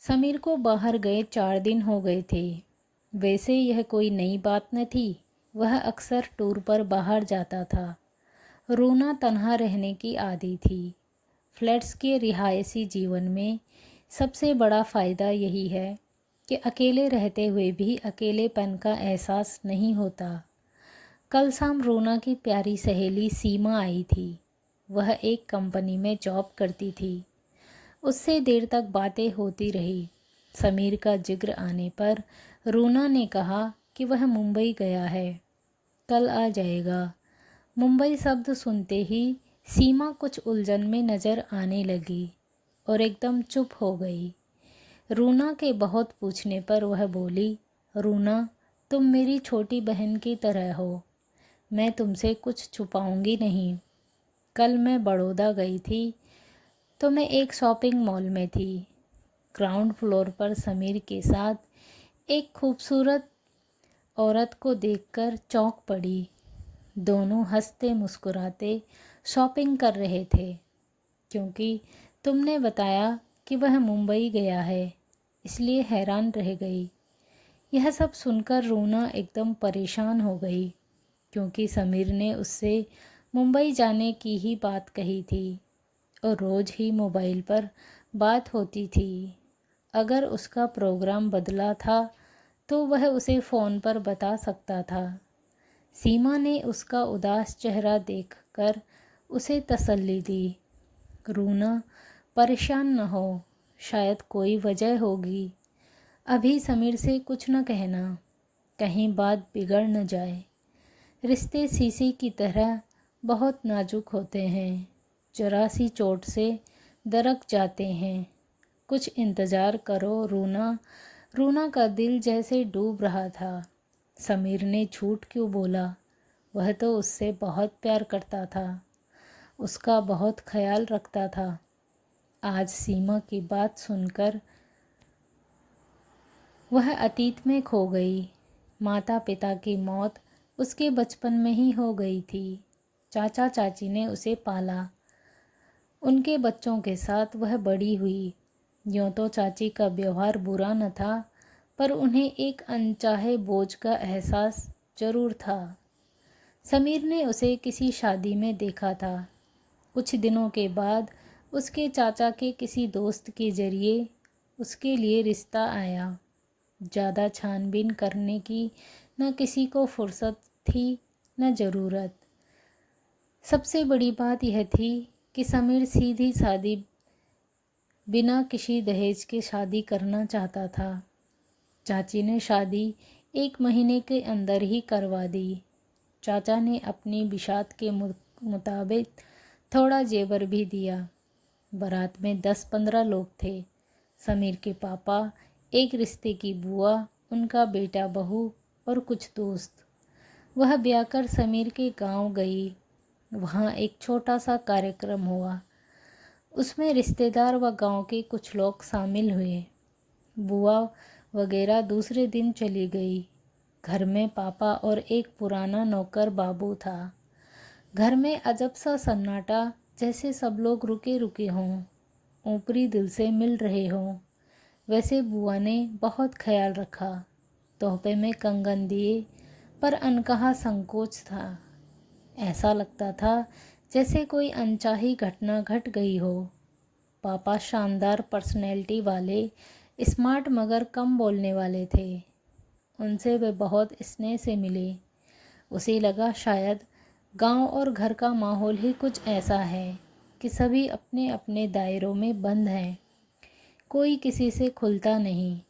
समीर को बाहर गए 4 दिन हो गए थे। वैसे यह कोई नई बात न थी। वह अक्सर टूर पर बाहर जाता था। रूना तन्हा रहने की आदी थी। फ्लैट्स के रिहायशी जीवन में सबसे बड़ा फ़ायदा यही है कि अकेले रहते हुए भी अकेलेपन का एहसास नहीं होता। कल शाम रूना की प्यारी सहेली सीमा आई थी। वह एक कंपनी में जॉब करती थी। उससे देर तक बातें होती रही। समीर का जिक्र आने पर रूना ने कहा कि वह मुंबई गया है, कल आ जाएगा। मुंबई शब्द सुनते ही सीमा कुछ उलझन में नज़र आने लगी और एकदम चुप हो गई। रूना के बहुत पूछने पर वह बोली, रूना, तुम मेरी छोटी बहन की तरह हो। मैं तुमसे कुछ छुपाऊंगी नहीं। कल मैं बड़ौदा गई थी तो मैं एक शॉपिंग मॉल में थी। ग्राउंड फ्लोर पर समीर के साथ एक खूबसूरत औरत को देखकर चौंक पड़ी। दोनों हंसते मुस्कुराते शॉपिंग कर रहे थे। क्योंकि तुमने बताया कि वह मुंबई गया है, इसलिए हैरान रह गई। यह सब सुनकर रूना एकदम परेशान हो गई, क्योंकि समीर ने उससे मुंबई जाने की ही बात कही थी और रोज़ ही मोबाइल पर बात होती थी। अगर उसका प्रोग्राम बदला था तो वह उसे फ़ोन पर बता सकता था। सीमा ने उसका उदास चेहरा देखकर उसे तसल्ली दी। रूना, परेशान न हो, शायद कोई वजह होगी। अभी समीर से कुछ न कहना, कहीं बात बिगड़ न जाए। रिश्ते शीशे की तरह बहुत नाजुक होते हैं, जरा सी चोट से दरक जाते हैं। कुछ इंतज़ार करो रूना। रूना का दिल जैसे डूब रहा था। समीर ने झूठ क्यों बोला? वह तो उससे बहुत प्यार करता था, उसका बहुत ख्याल रखता था। आज सीमा की बात सुनकर वह अतीत में खो गई। माता पिता की मौत उसके बचपन में ही हो गई थी। चाचा चाची ने उसे पाला। उनके बच्चों के साथ वह बड़ी हुई। यूँ तो चाची का व्यवहार बुरा न था, पर उन्हें एक अनचाहे बोझ का एहसास जरूर था। समीर ने उसे किसी शादी में देखा था। कुछ दिनों के बाद उसके चाचा के किसी दोस्त के जरिए उसके लिए रिश्ता आया। ज़्यादा छानबीन करने की न किसी को फुर्सत थी न ज़रूरत। सबसे बड़ी बात यह थी कि समीर सीधी सादी बिना किसी दहेज के शादी करना चाहता था। चाची ने शादी 1 महीने के अंदर ही करवा दी। चाचा ने अपनी बिशात के मुताबिक थोड़ा जेवर भी दिया। बारात में 10-15 लोग थे। समीर के पापा, एक रिश्ते की बुआ, उनका बेटा बहू और कुछ दोस्त। वह ब्याह कर समीर के गांव गई। वहाँ एक छोटा सा कार्यक्रम हुआ। उसमें रिश्तेदार व गांव के कुछ लोग शामिल हुए। बुआ वगैरह दूसरे दिन चली गई। घर में पापा और एक पुराना नौकर बाबू था। घर में अजब सा सन्नाटा, जैसे सब लोग रुके रुके हों, ऊपरी दिल से मिल रहे हों। वैसे बुआ ने बहुत ख्याल रखा। तोहफे में कंगन दिए, पर अनकहा संकोच था। ऐसा लगता था जैसे कोई अनचाही घटना घट गई हो। पापा शानदार पर्सनैलिटी वाले, स्मार्ट मगर कम बोलने वाले थे। उनसे वे बहुत स्नेह से मिले। उसे लगा शायद गांव और घर का माहौल ही कुछ ऐसा है कि सभी अपने अपने दायरों में बंद हैं, कोई किसी से खुलता नहीं।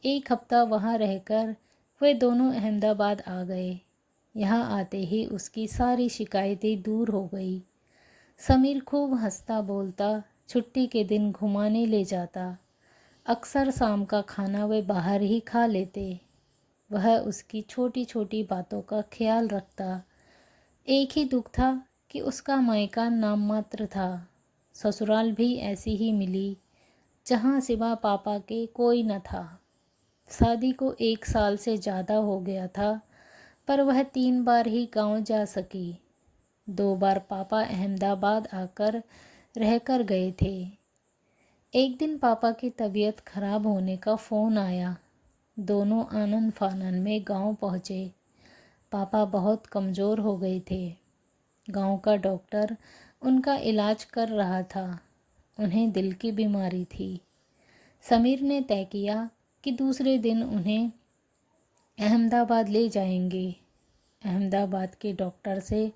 1 हफ्ता वहाँ रहकर वे दोनों अहमदाबाद आ गए। यहाँ आते ही उसकी सारी शिकायतें दूर हो गई। समीर खूब हंसता बोलता छुट्टी के दिन घुमाने ले जाता। अक्सर शाम का खाना वे बाहर ही खा लेते। वह उसकी छोटी छोटी बातों का ख्याल रखता। एक ही दुख था कि उसका मायका नाम मात्र था। ससुराल भी ऐसी ही मिली, जहाँ सिवा पापा के कोई न था। शादी को 1 साल से ज़्यादा हो गया था, पर वह 3 बार ही गांव जा सकी। 2 बार पापा अहमदाबाद आकर रहकर गए थे। एक दिन पापा की तबीयत खराब होने का फ़ोन आया। दोनों आनन फानन में गांव पहुँचे। पापा बहुत कमज़ोर हो गए थे। गांव का डॉक्टर उनका इलाज कर रहा था। उन्हें दिल की बीमारी थी। समीर ने तय किया कि दूसरे दिन उन्हें अहमदाबाद ले जाएंगे। अहमदाबाद के डॉक्टर से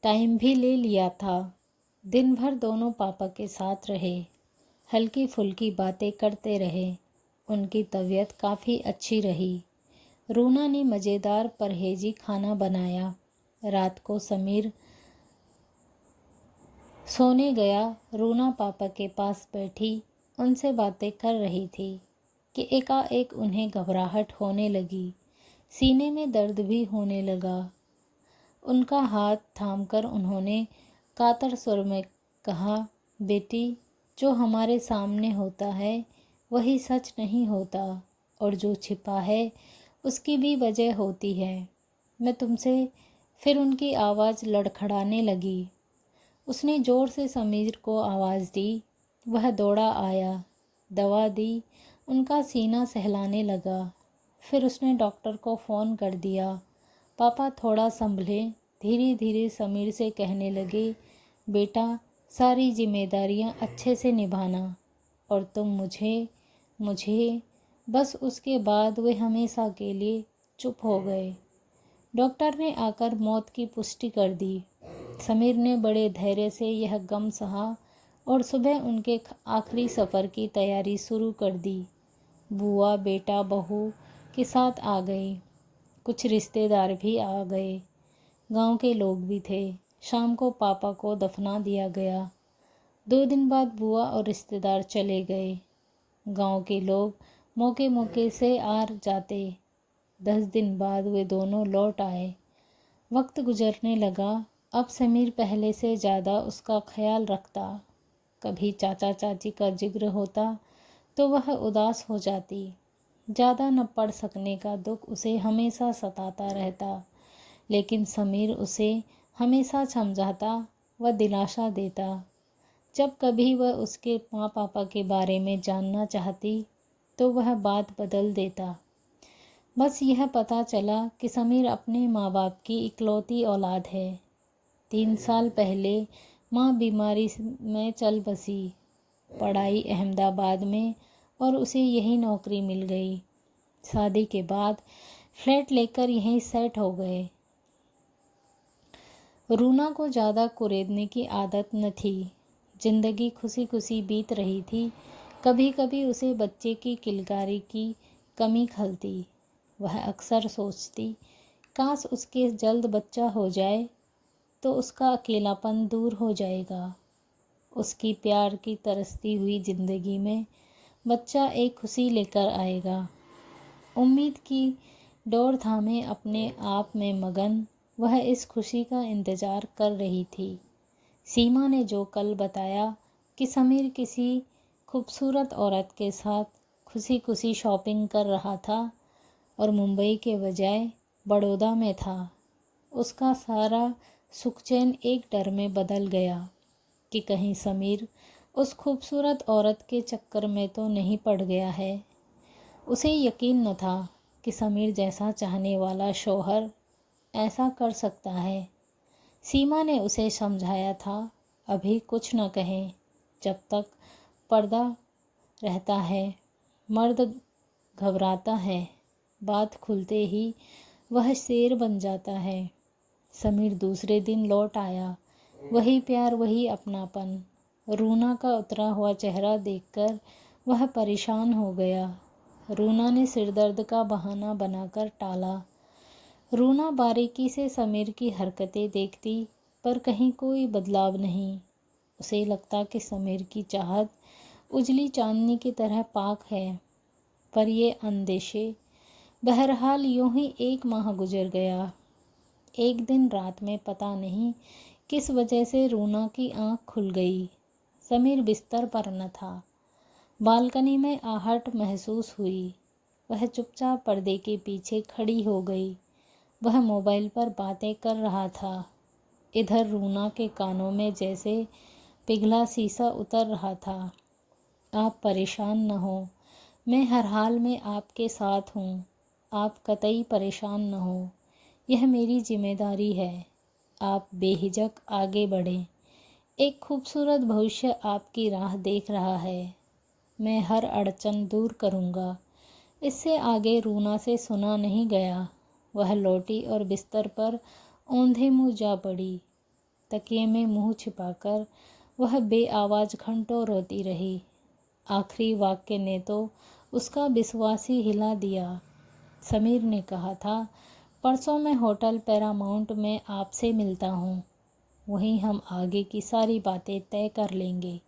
टाइम भी ले लिया था। दिन भर दोनों पापा के साथ रहे। हल्की फुल्की बातें करते रहे। उनकी तबीयत काफ़ी अच्छी रही। रूना ने मज़ेदार परहेजी खाना बनाया। रात को समीर सोने गया। रूना पापा के पास बैठी उनसे बातें कर रही थी कि एकाएक उन्हें घबराहट होने लगी। सीने में दर्द भी होने लगा। उनका हाथ थामकर उन्होंने कातर स्वर में कहा, बेटी, जो हमारे सामने होता है वही सच नहीं होता, और जो छिपा है उसकी भी वजह होती है। मैं तुमसे। फिर उनकी आवाज़ लड़खड़ाने लगी। उसने ज़ोर से समीर को आवाज़ दी। वह दौड़ा आया, दवा दी, उनका सीना सहलाने लगा। फिर उसने डॉक्टर को फ़ोन कर दिया। पापा थोड़ा संभले। धीरे धीरे समीर से कहने लगे, बेटा, सारी जिम्मेदारियां अच्छे से निभाना, और तुम मुझे। बस उसके बाद वे हमेशा के लिए चुप हो गए। डॉक्टर ने आकर मौत की पुष्टि कर दी। समीर ने बड़े धैर्य से यह गम सहा और सुबह उनके आखिरी सफ़र की तैयारी शुरू कर दी। बुआ बेटा बहू के साथ आ गई। कुछ रिश्तेदार भी आ गए। गांव के लोग भी थे। शाम को पापा को दफना दिया गया। 2 दिन बाद बुआ और रिश्तेदार चले गए। गांव के लोग मौके मौके से आ जाते। 10 दिन बाद वे दोनों लौट आए। वक्त गुजरने लगा। अब समीर पहले से ज़्यादा उसका ख्याल रखता। कभी चाचा चाची का जिक्र होता तो वह उदास हो जाती। ज़्यादा न पढ़ सकने का दुख उसे हमेशा सताता रहता, लेकिन समीर उसे हमेशा समझाता व दिलासा देता। जब कभी वह उसके माँ पापा के बारे में जानना चाहती तो वह बात बदल देता। बस यह पता चला कि समीर अपने माँ बाप की इकलौती औलाद है। 3 साल पहले माँ बीमारी में चल बसी। पढ़ाई अहमदाबाद में और उसे यही नौकरी मिल गई। शादी के बाद फ्लैट लेकर यहीं सेट हो गए। रूना को ज़्यादा कुरेदने की आदत न थी। जिंदगी खुशी खुशी बीत रही थी। कभी कभी उसे बच्चे की किलकारी की कमी खलती। वह अक्सर सोचती, काश उसके जल्द बच्चा हो जाए तो उसका अकेलापन दूर हो जाएगा। उसकी प्यार की तरसती हुई ज़िंदगी में बच्चा एक खुशी लेकर आएगा। उम्मीद की डोर थामे अपने आप में मगन वह इस खुशी का इंतज़ार कर रही थी। सीमा ने जो कल बताया कि समीर किसी खूबसूरत औरत के साथ खुशी खुशी शॉपिंग कर रहा था और मुंबई के बजाय बड़ौदा में था, उसका सारा सुख चैन एक डर में बदल गया कि कहीं समीर उस खूबसूरत औरत के चक्कर में तो नहीं पड़ गया है। उसे यकीन न था कि समीर जैसा चाहने वाला शौहर ऐसा कर सकता है। सीमा ने उसे समझाया था, अभी कुछ न कहें, जब तक पर्दा रहता है मर्द घबराता है, बात खुलते ही वह शेर बन जाता है। समीर दूसरे दिन लौट आया। वही प्यार, वही अपनापन। रूना का उतरा हुआ चेहरा देखकर वह परेशान हो गया। रूना ने सिरदर्द का बहाना बनाकर टाला। रूना बारीकी से समीर की हरकतें देखती, पर कहीं कोई बदलाव नहीं। उसे लगता कि समीर की चाहत उजली चांदनी की तरह पाक है। पर ये अंदेशे। बहरहाल यूं ही 1 माह गुजर गया। एक दिन रात में पता नहीं किस वजह से रूना की आंख खुल गई। समीर बिस्तर पर न था। बालकनी में आहट महसूस हुई। वह चुपचाप पर्दे के पीछे खड़ी हो गई। वह मोबाइल पर बातें कर रहा था। इधर रूना के कानों में जैसे पिघला शीशा उतर रहा था। आप परेशान न हो, मैं हर हाल में आपके साथ हूँ। आप कतई परेशान न हो, यह मेरी जिम्मेदारी है। आप बेहिचक आगे बढ़ें। एक खूबसूरत भविष्य आपकी राह देख रहा है। मैं हर अड़चन दूर करूँगा। इससे आगे रूना से सुना नहीं गया। वह लौटी और बिस्तर पर औंधे मुँह जा पड़ी। तकिए में मुँह छिपाकर वह बेआवाज़ घंटों रोती रही। आखिरी वाक्य ने तो उसका विश्वास ही हिला दिया। समीर ने कहा था, परसों मैं होटल पैरामाउंट में आपसे मिलता हूँ। वहीं हम आगे की सारी बातें तय कर लेंगे।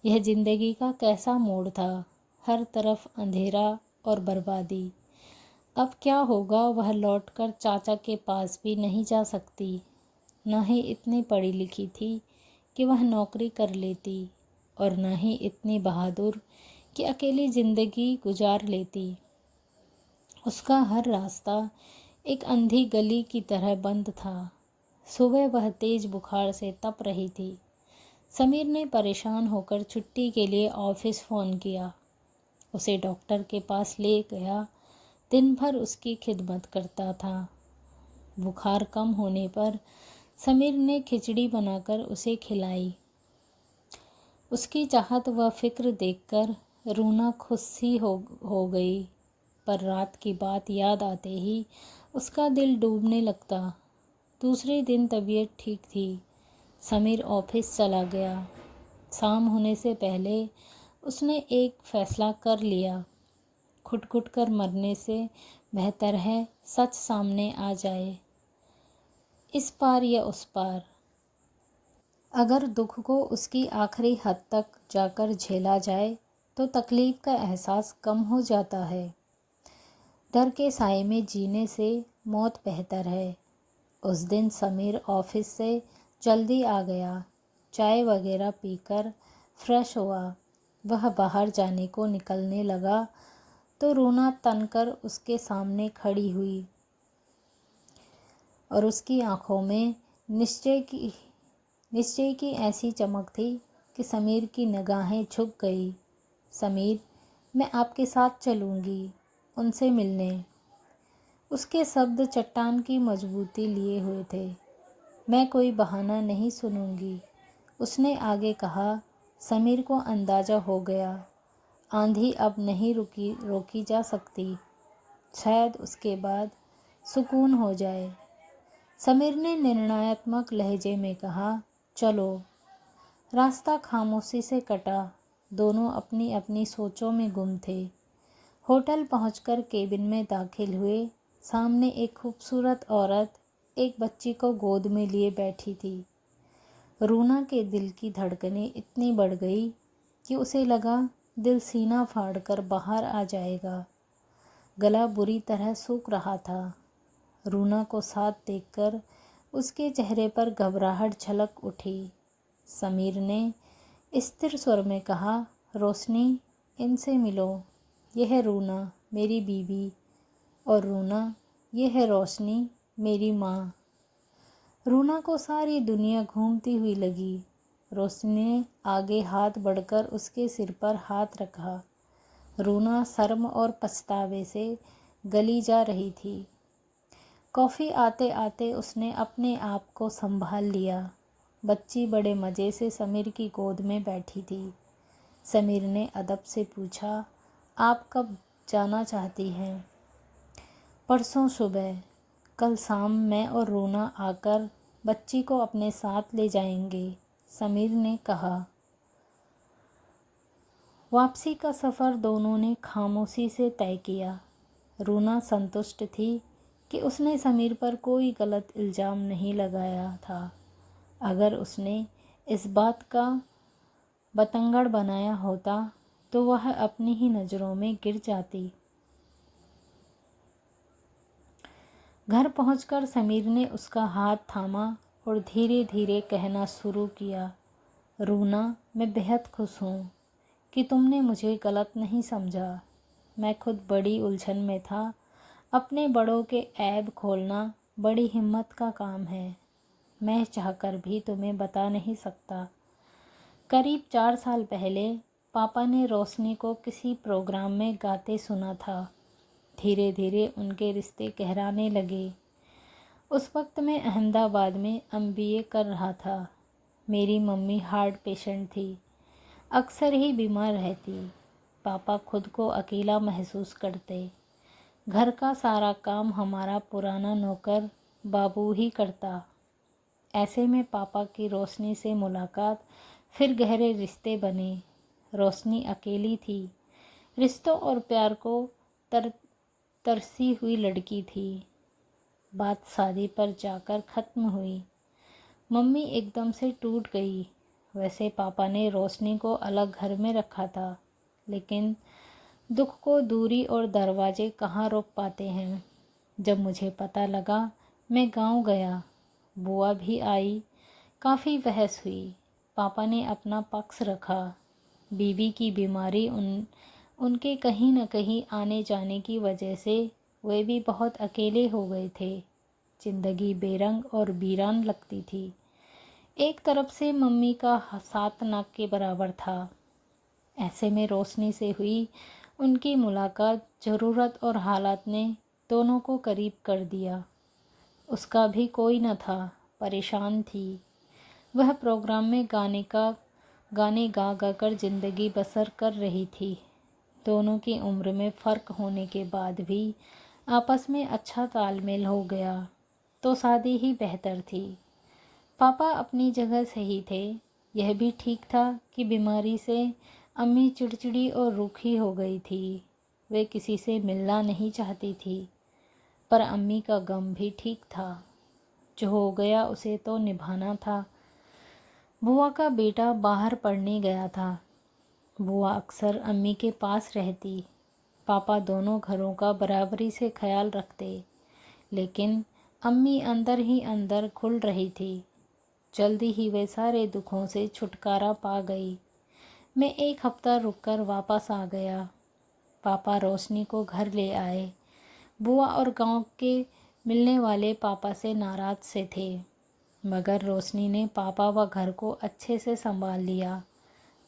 यह ज़िंदगी का कैसा मोड़ था, हर तरफ अंधेरा और बर्बादी। अब क्या होगा, वह लौटकर चाचा के पास भी नहीं जा सकती। न ही इतनी पढ़ी लिखी थी कि वह नौकरी कर लेती, और न ही इतनी बहादुर कि अकेली ज़िंदगी गुजार लेती। उसका हर रास्ता एक अंधी गली की तरह बंद था। सुबह वह तेज बुखार से तप रही थी। समीर ने परेशान होकर छुट्टी के लिए ऑफिस फ़ोन किया। उसे डॉक्टर के पास ले गया। दिन भर उसकी खिदमत करता था। बुखार कम होने पर समीर ने खिचड़ी बनाकर उसे खिलाई। उसकी चाहत व फिक्र देखकर रूना खुश सी हो गई, पर रात की बात याद आते ही उसका दिल डूबने लगता। दूसरे दिन तबीयत ठीक थी। समीर ऑफिस चला गया। शाम होने से पहले उसने एक फैसला कर लिया। घुट-घुट कर मरने से बेहतर है सच सामने आ जाए, इस पार या उस पार। अगर दुख को उसकी आखिरी हद तक जाकर झेला जाए तो तकलीफ़ का एहसास कम हो जाता है। डर के साए में जीने से मौत बेहतर है। उस दिन समीर ऑफिस से जल्दी आ गया। चाय वगैरह पीकर फ्रेश हुआ। वह बाहर जाने को निकलने लगा तो रूना तनकर उसके सामने खड़ी हुई और उसकी आंखों में निश्चय की ऐसी चमक थी कि समीर की निगाहें झुक गई। समीर, मैं आपके साथ चलूँगी उनसे मिलने। उसके शब्द चट्टान की मजबूती लिए हुए थे। मैं कोई बहाना नहीं सुनूंगी, उसने आगे कहा। समीर को अंदाज़ा हो गया, आंधी अब नहीं रोकी जा सकती। शायद उसके बाद सुकून हो जाए। समीर ने निर्णयात्मक लहजे में कहा, चलो। रास्ता खामोशी से कटा। दोनों अपनी अपनी सोचों में गुम थे। होटल पहुंचकर केबिन में दाखिल हुए। सामने एक खूबसूरत औरत एक बच्ची को गोद में लिए बैठी थी। रूना के दिल की धड़कनें इतनी बढ़ गई कि उसे लगा दिल सीना फाड़कर बाहर आ जाएगा। गला बुरी तरह सूख रहा था। रूना को साथ देखकर उसके चेहरे पर घबराहट झलक उठी। समीर ने स्थिर स्वर में कहा, रोशनी, इनसे मिलो। यह है रूना, मेरी बीवी, और रूना, यह है रोशनी, मेरी माँ। रूना को सारी दुनिया घूमती हुई लगी। रोशनी ने आगे हाथ बढ़कर उसके सिर पर हाथ रखा। रूना शर्म और पछतावे से गली जा रही थी। कॉफ़ी आते आते उसने अपने आप को संभाल लिया। बच्ची बड़े मज़े से समीर की गोद में बैठी थी। समीर ने अदब से पूछा, आप कब जाना चाहती हैं? परसों सुबह। कल शाम मैं और रूना आकर बच्ची को अपने साथ ले जाएंगे, समीर ने कहा। वापसी का सफ़र दोनों ने खामोशी से तय किया। रूना संतुष्ट थी कि उसने समीर पर कोई गलत इल्ज़ाम नहीं लगाया था। अगर उसने इस बात का बतंगड़ बनाया होता तो वह अपनी ही नज़रों में गिर जाती। घर पहुंचकर समीर ने उसका हाथ थामा और धीरे धीरे कहना शुरू किया, रूना, मैं बेहद खुश हूँ कि तुमने मुझे गलत नहीं समझा। मैं खुद बड़ी उलझन में था। अपने बड़ों के ऐब खोलना बड़ी हिम्मत का काम है। मैं चाहकर भी तुम्हें बता नहीं सकता। करीब 4 साल पहले पापा ने रोशनी को किसी प्रोग्राम में गाते सुना था। धीरे धीरे उनके रिश्ते गहराने लगे। उस वक्त मैं अहमदाबाद में MBA कर रहा था। मेरी मम्मी हार्ट पेशेंट थी, अक्सर ही बीमार रहती। पापा खुद को अकेला महसूस करते। घर का सारा काम हमारा पुराना नौकर बाबू ही करता। ऐसे में पापा की रोशनी से मुलाकात, फिर गहरे रिश्ते बने। रोशनी अकेली थी, रिश्तों और प्यार को तरसी हुई लड़की थी। बात शादी पर जाकर ख़त्म हुई। मम्मी एकदम से टूट गई। वैसे पापा ने रोशनी को अलग घर में रखा था, लेकिन दुख को दूरी और दरवाजे कहाँ रोक पाते हैं। जब मुझे पता लगा, मैं गांव गया। बुआ भी आई। काफ़ी बहस हुई। पापा ने अपना पक्ष रखा। बीवी की बीमारी उनके कहीं न कहीं आने जाने की वजह से वे भी बहुत अकेले हो गए थे। जिंदगी बेरंग और वीरान लगती थी। एक तरफ से मम्मी का साथ नाक के बराबर था। ऐसे में रोशनी से हुई उनकी मुलाकात, ज़रूरत और हालात ने दोनों को करीब कर दिया। उसका भी कोई न था, परेशान थी। वह प्रोग्राम में गाने गा गा कर ज़िंदगी बसर कर रही थी। दोनों की उम्र में फ़र्क होने के बाद भी आपस में अच्छा तालमेल हो गया तो शादी ही बेहतर थी। पापा अपनी जगह सही थे। यह भी ठीक था कि बीमारी से अम्मी चिड़चिड़ी और रूखी हो गई थी। वे किसी से मिलना नहीं चाहती थी, पर अम्मी का गम भी ठीक था। जो हो गया उसे तो निभाना था। बुआ का बेटा बाहर पढ़ने गया था। बुआ अक्सर अम्मी के पास रहती। पापा दोनों घरों का बराबरी से ख्याल रखते, लेकिन अम्मी अंदर ही अंदर खुल रही थी। जल्दी ही वे सारे दुखों से छुटकारा पा गई। मैं 1 हफ्ता रुककर वापस आ गया। पापा रोशनी को घर ले आए। बुआ और गांव के मिलने वाले पापा से नाराज़ से थे, मगर रोशनी ने पापा व घर को अच्छे से संभाल लिया।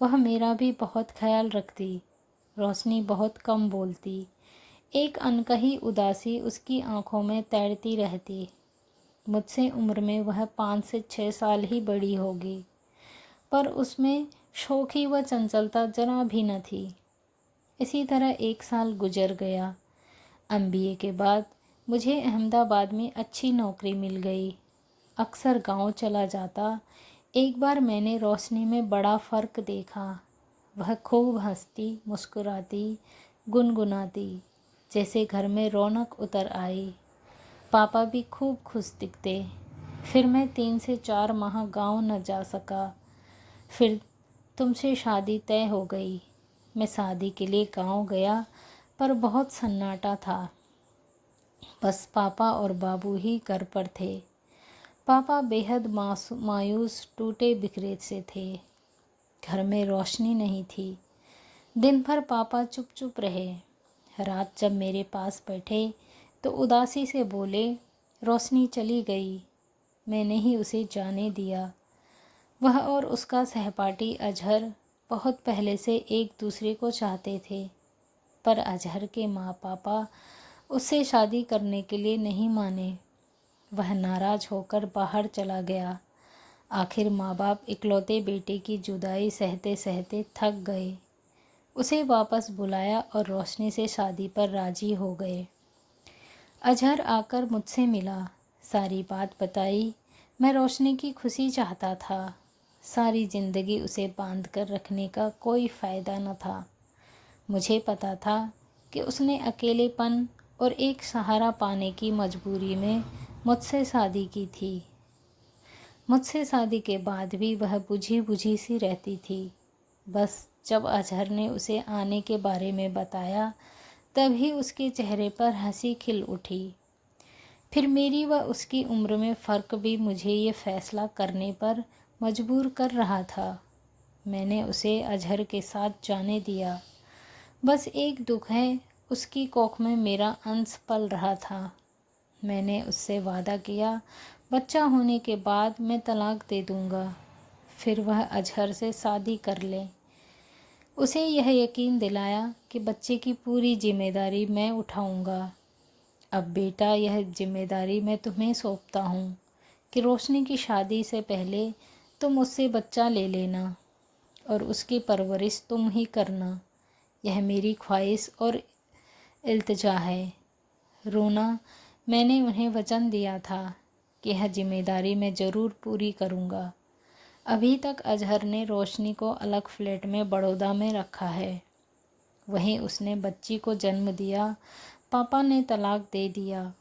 वह मेरा भी बहुत ख्याल रखती। रोशनी बहुत कम बोलती। एक अनकही उदासी उसकी आंखों में तैरती रहती। मुझसे उम्र में वह 5 से 6 साल ही बड़ी होगी, पर उसमें शौखी व चंचलता जरा भी न थी। इसी तरह 1 साल गुजर गया। MBA के बाद मुझे अहमदाबाद में अच्छी नौकरी मिल गई। अक्सर गांव चला जाता। एक बार मैंने रोशनी में बड़ा फ़र्क देखा। वह खूब हंसती, मुस्कुराती, गुनगुनाती, जैसे घर में रौनक उतर आई। पापा भी खूब खुश दिखते। फिर मैं 3 से 4 माह गांव न जा सका। फिर तुमसे शादी तय हो गई। मैं शादी के लिए गांव गया, पर बहुत सन्नाटा था। बस पापा और बाबू ही घर पर थे। पापा बेहद मायूस, टूटे बिखरे से थे। घर में रोशनी नहीं थी। दिन भर पापा चुप चुप रहे। रात जब मेरे पास बैठे तो उदासी से बोले, रोशनी चली गई। मैंने ही उसे जाने दिया। वह और उसका सहपाठी अजहर बहुत पहले से एक दूसरे को चाहते थे, पर अजहर के माँ पापा उससे शादी करने के लिए नहीं माने। वह नाराज़ होकर बाहर चला गया। आखिर माँ बाप इकलौते बेटे की जुदाई सहते सहते थक गए। उसे वापस बुलाया और रोशनी से शादी पर राजी हो गए। अजहर आकर मुझसे मिला, सारी बात बताई। मैं रोशनी की खुशी चाहता था। सारी ज़िंदगी उसे बांध कर रखने का कोई फ़ायदा न था। मुझे पता था कि उसने अकेलेपन और एक सहारा पाने की मजबूरी में मुझसे शादी की थी। मुझसे शादी के बाद भी वह बुझी बुझी सी रहती थी। बस जब अजहर ने उसे आने के बारे में बताया, तभी उसके चेहरे पर हंसी खिल उठी। फिर मेरी व उसकी उम्र में फ़र्क भी मुझे ये फ़ैसला करने पर मजबूर कर रहा था। मैंने उसे अजहर के साथ जाने दिया। बस एक दुख है, उसकी कोख में मेरा अंश पल रहा था। मैंने उससे वादा किया, बच्चा होने के बाद मैं तलाक दे दूँगा, फिर वह अजहर से शादी कर ले। उसे यह यकीन दिलाया कि बच्चे की पूरी जिम्मेदारी मैं उठाऊंगा। अब बेटा, यह जिम्मेदारी मैं तुम्हें सौंपता हूँ कि रोशनी की शादी से पहले तुम उससे बच्चा ले लेना और उसकी परवरिश तुम ही करना। यह मेरी ख्वाहिश और इल्तिजा है। रोना, मैंने उन्हें वचन दिया था कि यह जिम्मेदारी मैं ज़रूर पूरी करूँगा। अभी तक अजहर ने रोशनी को अलग फ्लैट में बड़ौदा में रखा है। वहीं उसने बच्ची को जन्म दिया। पापा ने तलाक दे दिया।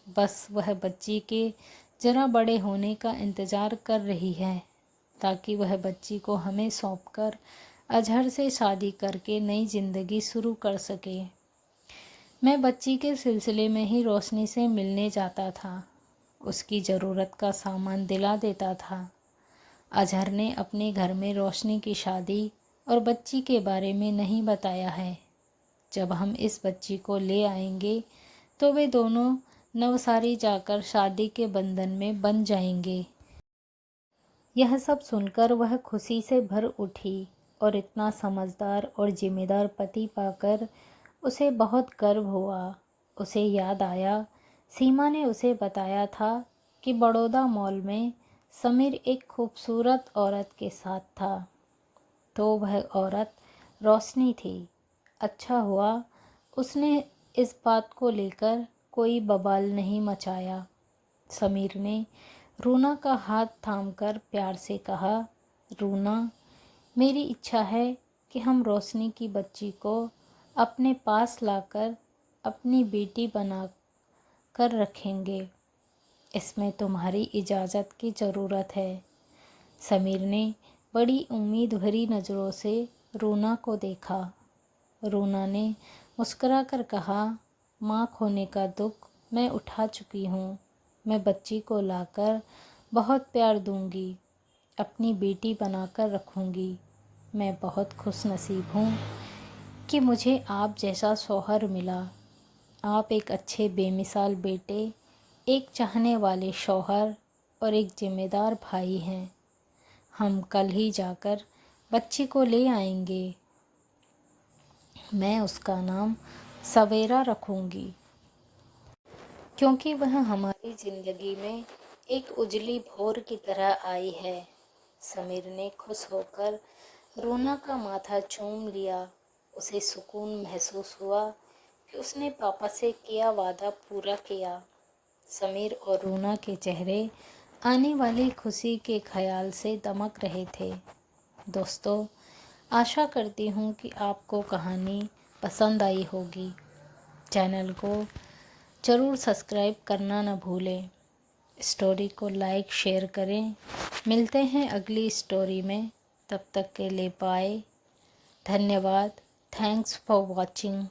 बस वह बच्ची के ज़रा बड़े होने का इंतज़ार कर रही है ताकि वह बच्ची को हमें सौंपकर अजहर से शादी करके नई ज़िंदगी शुरू कर सके। मैं बच्ची के सिलसिले में ही रोशनी से मिलने जाता था। उसकी ज़रूरत का सामान दिला देता था। अजहर ने अपने घर में रोशनी की शादी और बच्ची के बारे में नहीं बताया है। जब हम इस बच्ची को ले आएंगे तो वे दोनों नवसारी जाकर शादी के बंधन में बंध जाएंगे। यह सब सुनकर वह खुशी से भर उठी और इतना समझदार और जिम्मेदार पति पाकर उसे बहुत गर्व हुआ। उसे याद आया, सीमा ने उसे बताया था कि बड़ौदा मॉल में समीर एक खूबसूरत औरत के साथ था, तो वह औरत रोशनी थी। अच्छा हुआ उसने इस बात को लेकर कोई बवाल नहीं मचाया। समीर ने रूना का हाथ थामकर प्यार से कहा, रूना, मेरी इच्छा है कि हम रोशनी की बच्ची को अपने पास लाकर अपनी बेटी बना कर रखेंगे। इसमें तुम्हारी इजाज़त की ज़रूरत है। समीर ने बड़ी उम्मीद भरी नज़रों से रूना को देखा। रूना ने मुस्कुराकर कहा, माँ खोने का दुख मैं उठा चुकी हूँ। मैं बच्ची को लाकर बहुत प्यार दूँगी, अपनी बेटी बनाकर रखूँगी। मैं बहुत खुशनसीब हूँ कि मुझे आप जैसा शौहर मिला। आप एक अच्छे बेमिसाल बेटे, एक चाहने वाले शौहर और एक जिम्मेदार भाई हैं। हम कल ही जाकर बच्ची को ले आएंगे। मैं उसका नाम सवेरा रखूँगी क्योंकि वह हमारी ज़िंदगी में एक उजली भोर की तरह आई है। समीर ने खुश होकर रूना का माथा चूम लिया। उसे सुकून महसूस हुआ कि उसने पापा से किया वादा पूरा किया। समीर और रूना के चेहरे आने वाली खुशी के ख्याल से दमक रहे थे। दोस्तों, आशा करती हूँ कि आपको कहानी पसंद आई होगी। चैनल को ज़रूर सब्सक्राइब करना न भूलें। स्टोरी को लाइक शेयर करें। मिलते हैं अगली स्टोरी में। तब तक के लिए बाय। धन्यवाद। Thanks for watching.